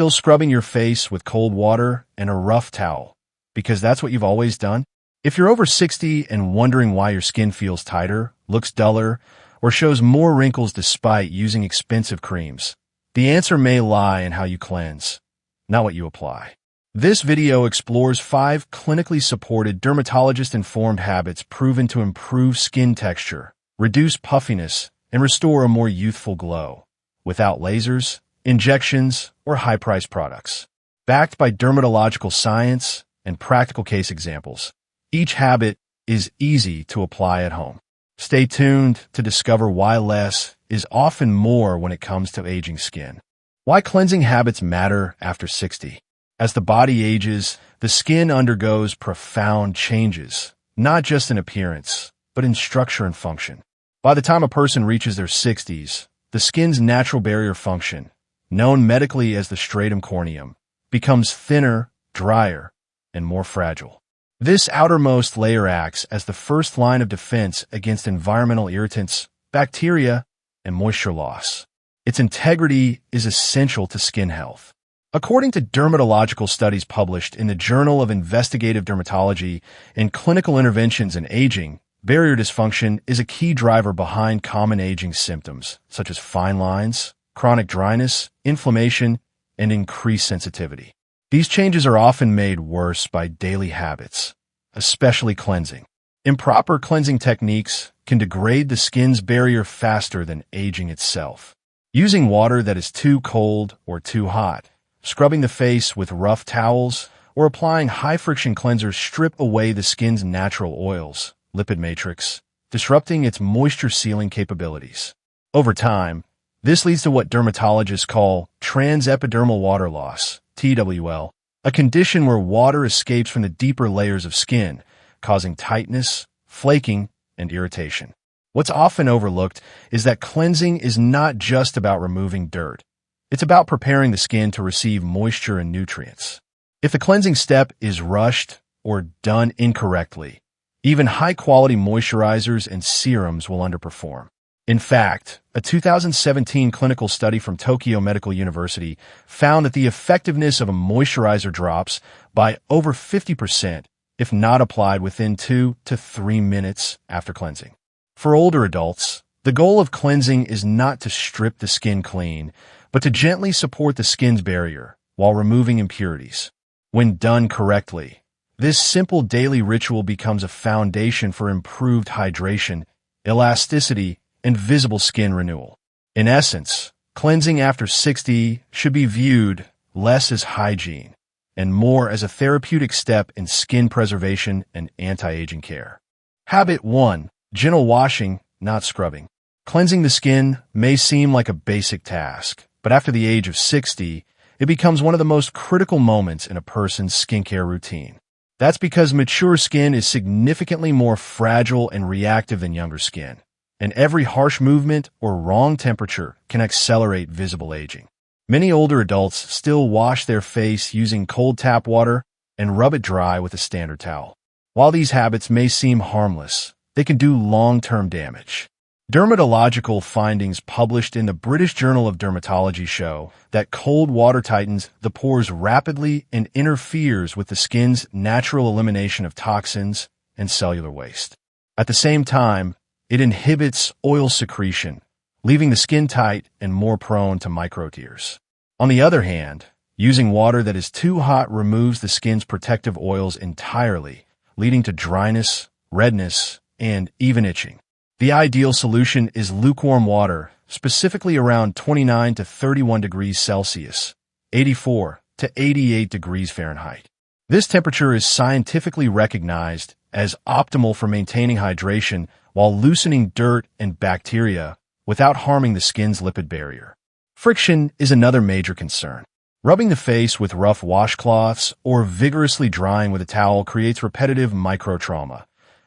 still scrubbing your face with cold water and a rough towel, because that's what you've always done? If you're over 60 and wondering why your skin feels tighter, looks duller, or shows more wrinkles despite using expensive creams, the answer may lie in how you cleanse, not what you apply. This video explores 5 clinically supported dermatologist-informed habits proven to improve skin texture, reduce puffiness, and restore a more youthful glow, without lasers, injections, or high-priced products. Backed by dermatological science and practical case examples, each habit is easy to apply at home. Stay tuned to discover why less is often more when it comes to aging skin. Why cleansing habits matter after 60. As the body ages, the skin undergoes profound changes, not just in appearance, but in structure and function. By the time a person reaches their 60s, the skin's natural barrier function, known medically as the stratum corneum, becomes thinner, drier, and more fragile. This outermost layer acts as the first line of defense against environmental irritants, bacteria, and moisture loss. Its integrity is essential to skin health. According to dermatological studies published in the Journal of Investigative Dermatology and Clinical Interventions in Aging, barrier dysfunction is a key driver behind common aging symptoms, such as fine lines, chronic dryness, inflammation, and increased sensitivity. These changes are often made worse by daily habits, especially cleansing. Improper cleansing techniques can degrade the skin's barrier faster than aging itself. Using water that is too cold or too hot, scrubbing the face with rough towels, or applying high-friction cleansers strip away the skin's natural oils, lipid matrix, disrupting its moisture-sealing capabilities. Over time, this leads to what dermatologists call transepidermal water loss, TWL, a condition where water escapes from the deeper layers of skin, causing tightness, flaking, and irritation. What's often overlooked is that cleansing is not just about removing dirt. It's about preparing the skin to receive moisture and nutrients. If the cleansing step is rushed or done incorrectly, even high-quality moisturizers and serums will underperform. In fact, a 2017 clinical study from Tokyo Medical University found that the effectiveness of a moisturizer drops by over 50% if not applied within 2 to 3 minutes after cleansing. For older adults, the goal of cleansing is not to strip the skin clean, but to gently support the skin's barrier while removing impurities. When done correctly, this simple daily ritual becomes a foundation for improved hydration, elasticity, and visible skin renewal. In essence, cleansing after 60 should be viewed less as hygiene and more as a therapeutic step in skin preservation and anti-aging care. Habit 1. Gentle washing, not scrubbing. Cleansing the skin may seem like a basic task, but after the age of 60, it becomes one of the most critical moments in a person's skincare routine. That's because mature skin is significantly more fragile and reactive than younger skin, and every harsh movement or wrong temperature can accelerate visible aging. Many older adults still wash their face using cold tap water and rub it dry with a standard towel. While these habits may seem harmless, they can do long-term damage. Dermatological findings published in the British Journal of Dermatology show that cold water tightens the pores rapidly and interferes with the skin's natural elimination of toxins and cellular waste. At the same time, it inhibits oil secretion, leaving the skin tight and more prone to micro-tears. On the other hand, using water that is too hot removes the skin's protective oils entirely, leading to dryness, redness, and even itching. The ideal solution is lukewarm water, specifically around 29 to 31 degrees Celsius, 84 to 88 degrees Fahrenheit. This temperature is scientifically recognized as optimal for maintaining hydration while loosening dirt and bacteria without harming the skin's lipid barrier. Friction is another major concern. Rubbing the face with rough washcloths or vigorously drying with a towel creates repetitive microtrauma,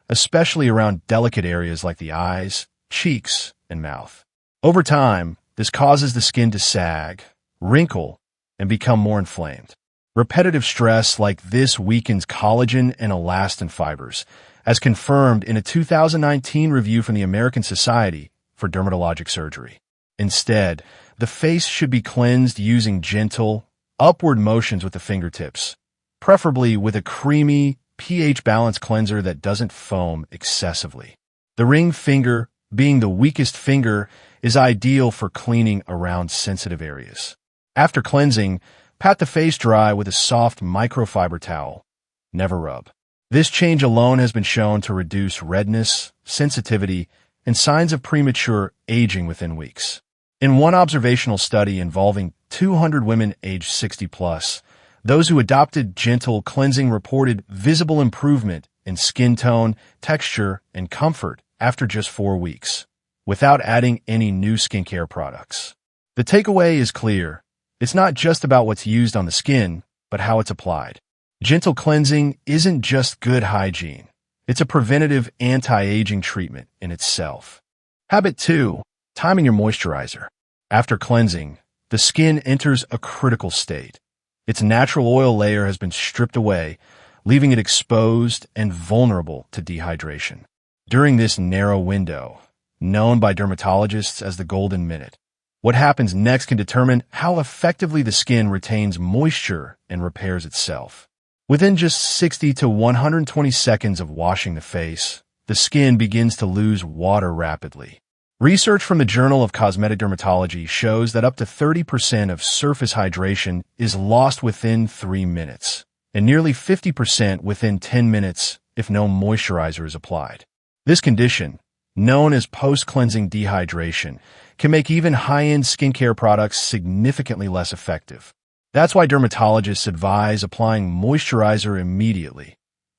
especially around delicate areas like the eyes, cheeks, and mouth. Over time, this causes the skin to sag, wrinkle, and become more inflamed. Repetitive stress like this weakens collagen and elastin fibers, as confirmed in a 2019 review from the American Society for Dermatologic Surgery. Instead, the face should be cleansed using gentle, upward motions with the fingertips, preferably with a creamy, pH-balanced cleanser that doesn't foam excessively. The ring finger, being the weakest finger, is ideal for cleaning around sensitive areas. After cleansing, pat the face dry with a soft microfiber towel. Never rub. This change alone has been shown to reduce redness, sensitivity, and signs of premature aging within weeks. In one observational study involving 200 women aged 60+, those who adopted gentle cleansing reported visible improvement in skin tone, texture, and comfort after just 4 weeks, without adding any new skincare products. The takeaway is clear. It's not just about what's used on the skin, but how it's applied. Gentle cleansing isn't just good hygiene. It's a preventative anti-aging treatment in itself. Habit 2. Timing your moisturizer. After cleansing, the skin enters a critical state. Its natural oil layer has been stripped away, leaving it exposed and vulnerable to dehydration. During this narrow window, known by dermatologists as the golden minute, what happens next can determine how effectively the skin retains moisture and repairs itself. Within just 60 to 120 seconds of washing the face, the skin begins to lose water rapidly. Research from the Journal of Cosmetic Dermatology shows that up to 30% of surface hydration is lost within 3 minutes, and nearly 50% within 10 minutes if no moisturizer is applied. This condition, known as post-cleansing dehydration, can make even high-end skincare products significantly less effective. That's why dermatologists advise applying moisturizer immediately,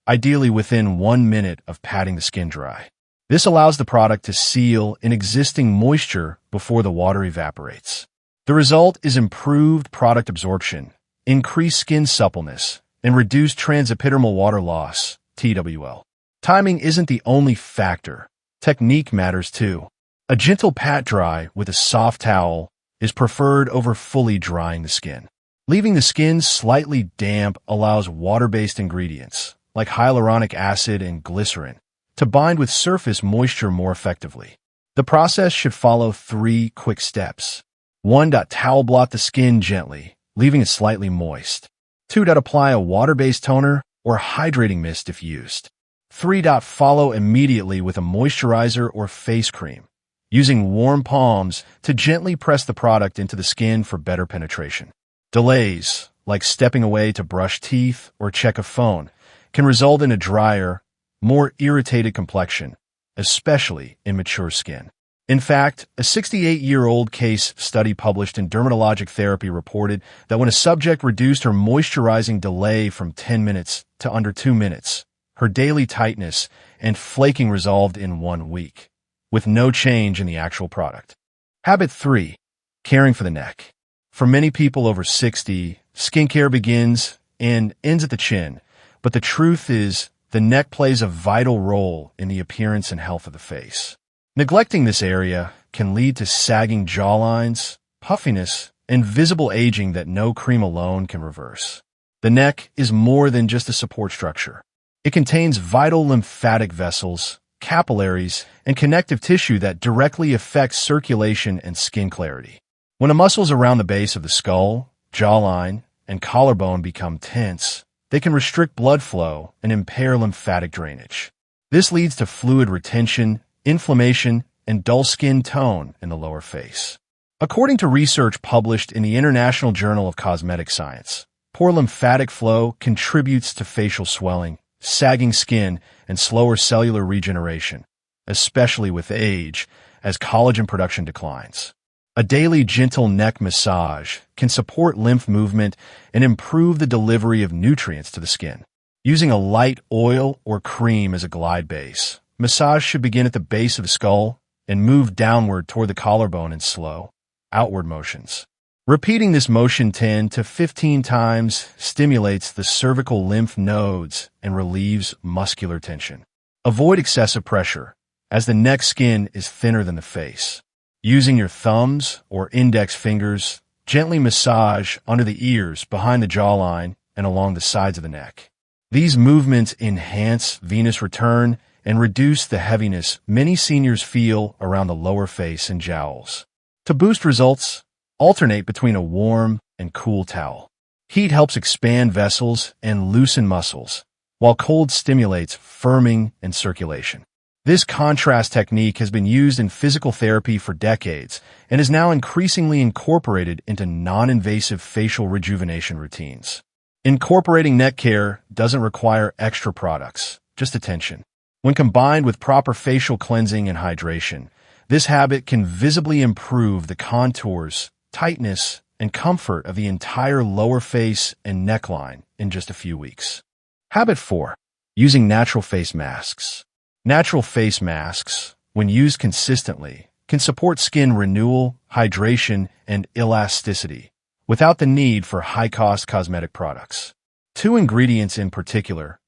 ideally within 1 minute of patting the skin dry. This allows the product to seal in existing moisture before the water evaporates. The result is improved product absorption, increased skin suppleness, and reduced transepidermal water loss, TWL. Timing isn't the only factor. Technique matters too. A gentle pat dry with a soft towel is preferred over fully drying the skin. Leaving the skin slightly damp allows water-based ingredients, like hyaluronic acid and glycerin, to bind with surface moisture more effectively. The process should follow 3 quick steps. 1. Towel blot the skin gently, leaving it slightly moist. 2. Apply a water-based toner or hydrating mist if used. 3. Follow immediately with a moisturizer or face cream, using warm palms to gently press the product into the skin for better penetration. Delays, like stepping away to brush teeth or check a phone, can result in a drier, more irritated complexion, especially in mature skin. In fact, a 68-year-old case study published in Dermatologic Therapy reported that when a subject reduced her moisturizing delay from 10 minutes to under 2 minutes, her daily tightness and flaking resolved in 1 week, with no change in the actual product. Habit 3. Caring for the neck. For many people over 60, skincare begins and ends at the chin, but the truth is the neck plays a vital role in the appearance and health of the face. Neglecting this area can lead to sagging jawlines, puffiness, and visible aging that no cream alone can reverse. The neck is more than just a support structure. It contains vital lymphatic vessels, capillaries, and connective tissue that directly affects circulation and skin clarity. When the muscles around the base of the skull, jawline, and collarbone become tense, they can restrict blood flow and impair lymphatic drainage. This leads to fluid retention, inflammation, and dull skin tone in the lower face. According to research published in the International Journal of Cosmetic Science, poor lymphatic flow contributes to facial swelling, sagging skin, and slower cellular regeneration, especially with age, as collagen production declines. A daily gentle neck massage can support lymph movement and improve the delivery of nutrients to the skin. Using a light oil or cream as a glide base, massage should begin at the base of the skull and move downward toward the collarbone in slow, outward motions. Repeating this motion 10 to 15 times stimulates the cervical lymph nodes and relieves muscular tension. Avoid excessive pressure, as the neck skin is thinner than the face. Using your thumbs or index fingers, gently massage under the ears, behind the jawline, and along the sides of the neck. These movements enhance venous return and reduce the heaviness many seniors feel around the lower face and jowls. To boost results, alternate between a warm and cool towel. Heat helps expand vessels and loosen muscles, while cold stimulates firming and circulation. This contrast technique has been used in physical therapy for decades and is now increasingly incorporated into non-invasive facial rejuvenation routines. Incorporating neck care doesn't require extra products, just attention. When combined with proper facial cleansing and hydration, this habit can visibly improve the contours, tightness, and comfort of the entire lower face and neckline in just a few weeks. Habit 4. Using natural face masks. Natural face masks, when used consistently, can support skin renewal, hydration, and elasticity, without the need for high-cost cosmetic products. Two ingredients in particular,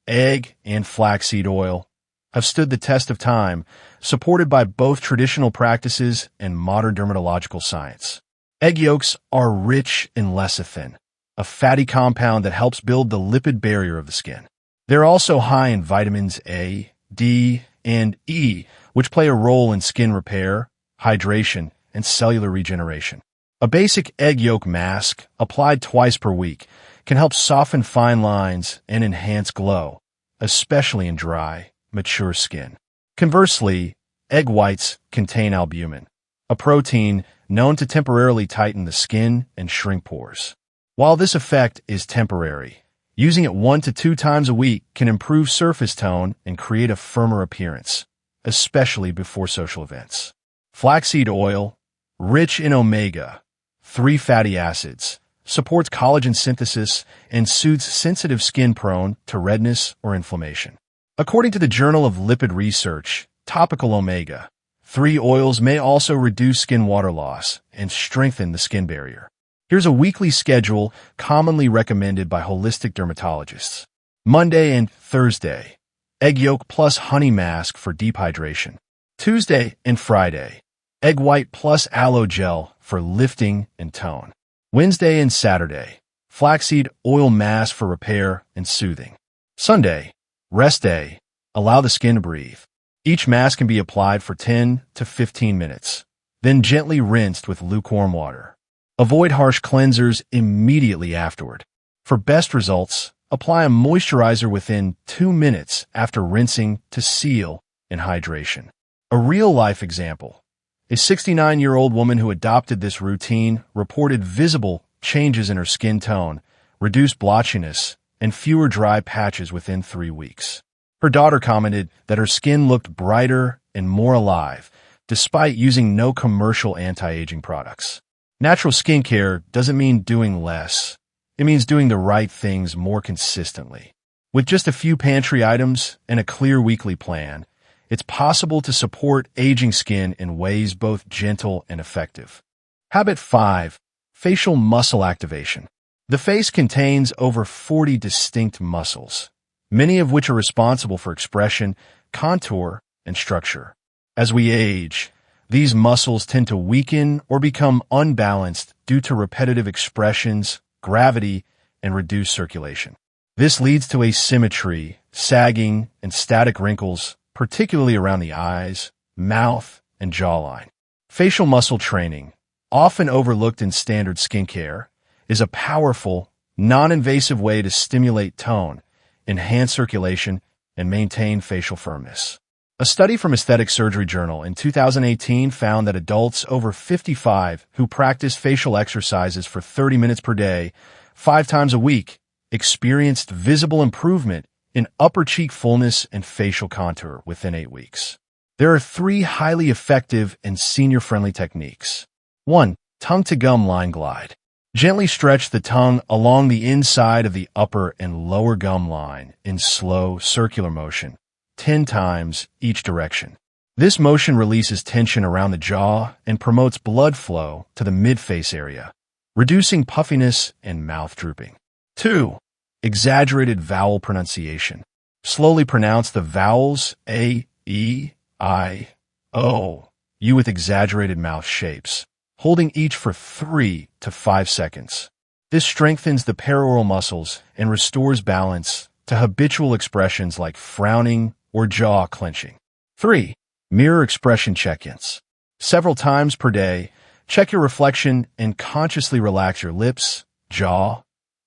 egg and flaxseed oil, have stood the test of time, supported by both traditional practices and modern dermatological science. Egg yolks are rich in lecithin, a fatty compound that helps build the lipid barrier of the skin. They're also high in vitamins A, D, and E, which play a role in skin repair, hydration, and cellular regeneration. A basic egg yolk mask, applied twice per week, can help soften fine lines and enhance glow, especially in dry, mature skin. Conversely, egg whites contain albumin, a protein known to temporarily tighten the skin and shrink pores. While this effect is temporary, using it 1 to 2 times a week can improve surface tone and create a firmer appearance, especially before social events. Flaxseed oil, rich in omega-3 fatty acids, supports collagen synthesis and soothes sensitive skin prone to redness or inflammation. According to the Journal of Lipid Research, topical omega-3 oils may also reduce skin water loss and strengthen the skin barrier. Here's a weekly schedule commonly recommended by holistic dermatologists. Monday and Thursday, egg yolk plus honey mask for deep hydration. Tuesday and Friday, egg white plus aloe gel for lifting and tone. Wednesday and Saturday, flaxseed oil mask for repair and soothing. Sunday, rest day, allow the skin to breathe. Each mask can be applied for 10 to 15 minutes, then gently rinsed with lukewarm water. Avoid harsh cleansers immediately afterward. For best results, apply a moisturizer within 2 minutes after rinsing to seal and hydration. A real-life example. A 69-year-old woman who adopted this routine reported visible changes in her skin tone, reduced blotchiness, and fewer dry patches within 3 weeks. Her daughter commented that her skin looked brighter and more alive, despite using no commercial anti-aging products. Natural skincare doesn't mean doing less. It means doing the right things more consistently. With just a few pantry items and a clear weekly plan, it's possible to support aging skin in ways both gentle and effective. Habit 5. Facial muscle activation. The face contains over 40 distinct muscles, many of which are responsible for expression, contour, and structure. As we age, these muscles tend to weaken or become unbalanced due to repetitive expressions, gravity, and reduced circulation. This leads to asymmetry, sagging, and static wrinkles, particularly around the eyes, mouth, and jawline. Facial muscle training, often overlooked in standard skincare, is a powerful, non-invasive way to stimulate tone, enhance circulation, and maintain facial firmness. A study from Aesthetic Surgery Journal in 2018 found that adults over 55 who practiced facial exercises for 30 minutes per day, 5 times a week, experienced visible improvement in upper cheek fullness and facial contour within 8 weeks. There are 3 highly effective and senior-friendly techniques. 1. Tongue-to-gum line glide. Gently stretch the tongue along the inside of the upper and lower gum line in slow, circular motion, 10 times each direction. This motion releases tension around the jaw and promotes blood flow to the mid-face area, reducing puffiness and mouth drooping. 2. Exaggerated vowel pronunciation. Slowly pronounce the vowels A, E, I, O, U with exaggerated mouth shapes, holding each for 3 to 5 seconds. This strengthens the perioral muscles and restores balance to habitual expressions like frowning or jaw clenching. 3. Mirror expression check-ins. Several times per day, check your reflection and consciously relax your lips, jaw,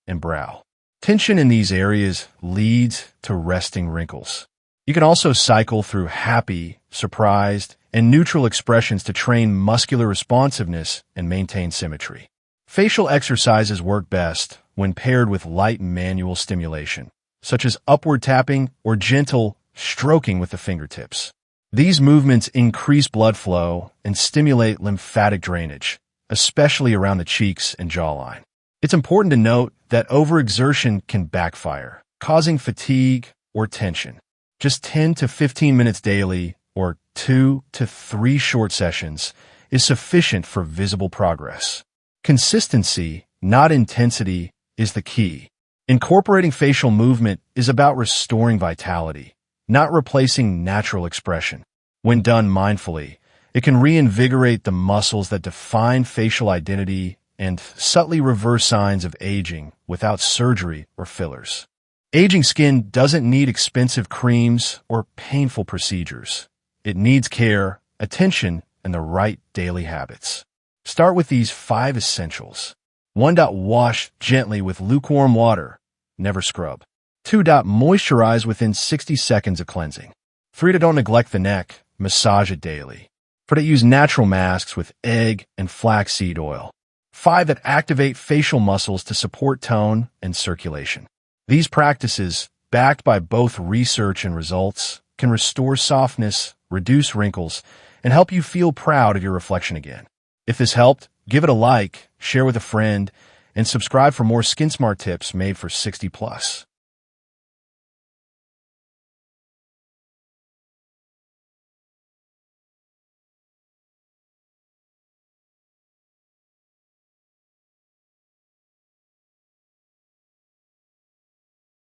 and brow. Tension in these areas leads to resting wrinkles. You can also cycle through happy, surprised, and neutral expressions to train muscular responsiveness and maintain symmetry. Facial exercises work best when paired with light manual stimulation, such as upward tapping or gentle stroking with the fingertips. These movements increase blood flow and stimulate lymphatic drainage, especially around the cheeks and jawline. It's important to note that overexertion can backfire, causing fatigue or tension. Just 10 to 15 minutes daily, or 2 to 3 short sessions, is sufficient for visible progress. Consistency, not intensity, is the key. Incorporating facial movement is about restoring vitality, not replacing natural expression. When done mindfully, it can reinvigorate the muscles that define facial identity and subtly reverse signs of aging without surgery or fillers. Aging skin doesn't need expensive creams or painful procedures. It needs care, attention, and the right daily habits. Start with these 5 essentials. 1. Wash gently with lukewarm water. Never scrub. 2. Moisturize within 60 seconds of cleansing. 3. Don't neglect the neck. Massage it daily. 4. Use natural masks with egg and flaxseed oil. 5. Activate facial muscles to support tone and circulation. These practices, backed by both research and results, can restore softness, reduce wrinkles, and help you feel proud of your reflection again. If this helped, give it a like, share with a friend, and subscribe for more Skin Smart tips made for 60+.